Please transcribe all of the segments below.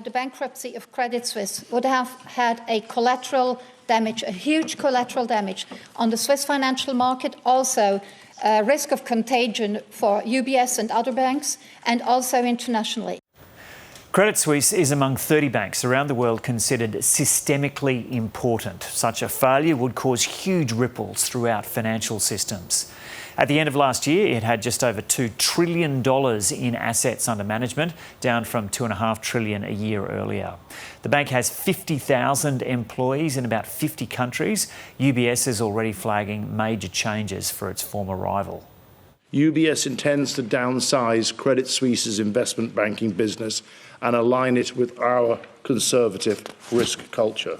The bankruptcy of Credit Suisse would have had a collateral damage, a huge collateral damage on the Swiss financial market, also risk of contagion for UBS and other banks, and also internationally. Credit Suisse is among 30 banks around the world considered systemically important. Such a failure would cause huge ripples throughout financial systems. At the end of last year, it had just over $2 trillion in assets under management, down from $2.5 trillion a year earlier. The bank has 50,000 employees in about 50 countries. UBS is already flagging major changes for its former rival. UBS intends to downsize Credit Suisse's investment banking business and align it with our conservative risk culture.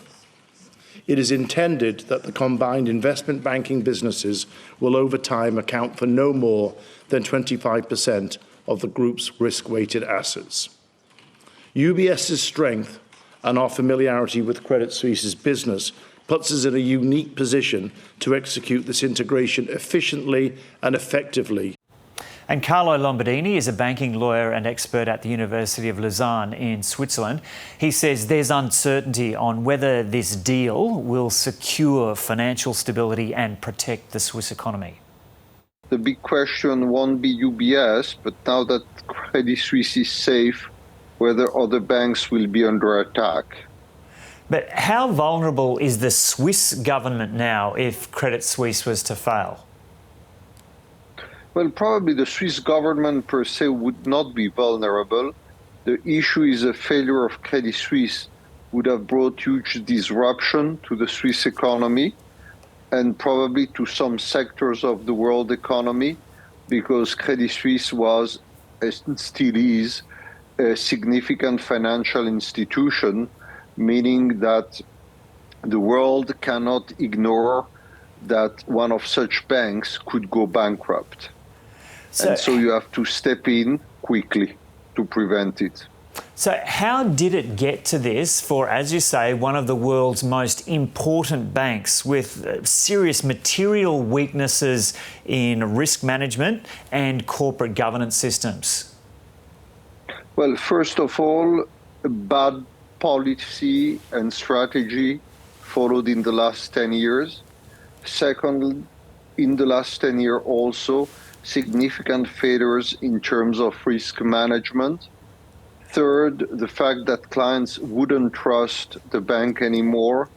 It is intended that the combined investment banking businesses will over time account for no more than 25% of the group's risk-weighted assets. UBS's strength and our familiarity with Credit Suisse's business puts us in a unique position to execute this integration efficiently and effectively. And Carlo Lombardini is a banking lawyer and expert at the University of Lausanne in Switzerland. He says there's uncertainty on whether this deal will secure financial stability and protect the Swiss economy. The big question won't be UBS, but now that Credit Suisse is safe, whether other banks will be under attack. But how vulnerable is the Swiss government now if Credit Suisse was to fail? Well, probably the Swiss government per se would not be vulnerable. The issue is a failure of Credit Suisse would have brought huge disruption to the Swiss economy and probably to some sectors of the world economy, because Credit Suisse was and still is a significant financial institution, meaning that the world cannot ignore that one of such banks could go bankrupt. And so you have to step in quickly to prevent it. So how did it get to this for, as you say, one of the world's most important banks with serious material weaknesses in risk management and corporate governance systems? Well, first of all, bad policy and strategy followed in the last 10 years. Second, in the last 10 years also, significant failures in terms of risk management. Third, the fact that clients wouldn't trust the bank anymore.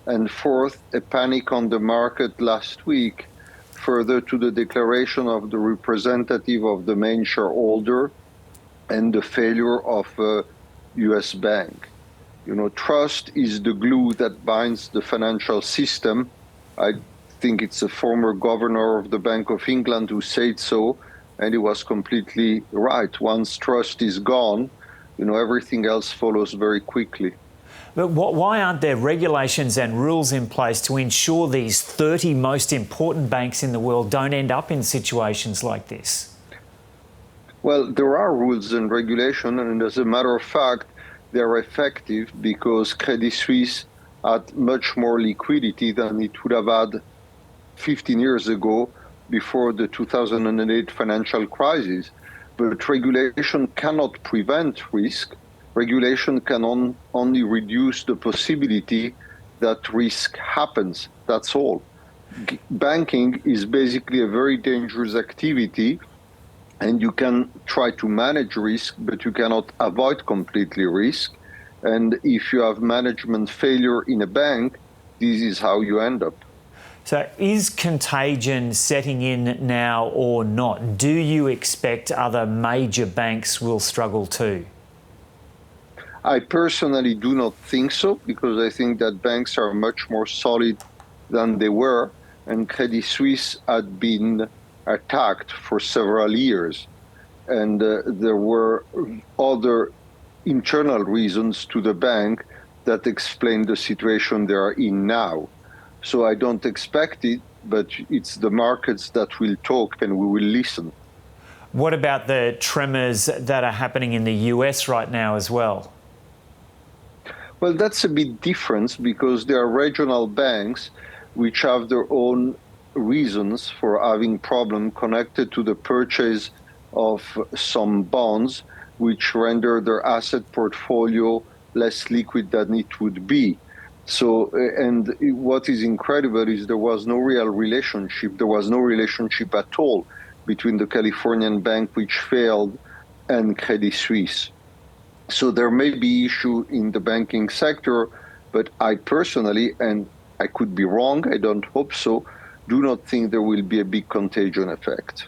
And fourth, a panic on the market last week, further to the declaration of the representative of the main shareholder and the failure of a US bank. You know, trust is the glue that binds the financial system. I think it's a former governor of the Bank of England who said so, and he was completely right. Once trust is gone, you know, everything else follows very quickly. But why aren't there regulations and rules in place to ensure these 30 most important banks in the world don't end up in situations like this? Well, there are rules and regulations, and as a matter of fact, they're effective because Credit Suisse had much more liquidity than it would have had 15 years ago before the 2008 financial crisis. But regulation cannot prevent risk. Regulation can only reduce the possibility that risk happens. That's all. Banking is basically a very dangerous activity, and you can try to manage risk, but you cannot avoid completely risk. And if you have management failure in a bank, this is how you end up. So is contagion setting in now or not? Do you expect other major banks will struggle too? I personally do not think so, because I think that banks are much more solid than they were, and Credit Suisse had been attacked for several years. And there were other internal reasons to the bank that explain the situation they are in now. So I don't expect it, but it's the markets that will talk and we will listen. What about the tremors that are happening in the US right now as well? Well, that's a bit different because there are regional banks which have their own reasons for having problems connected to the purchase of some bonds, which render their asset portfolio less liquid than it would be. So, and what is incredible is there was no real relationship. There was no relationship at all between the Californian bank which failed and Credit Suisse. So there may be issue in the banking sector, but I personally, and I could be wrong, I don't hope so, do not think there will be a big contagion effect.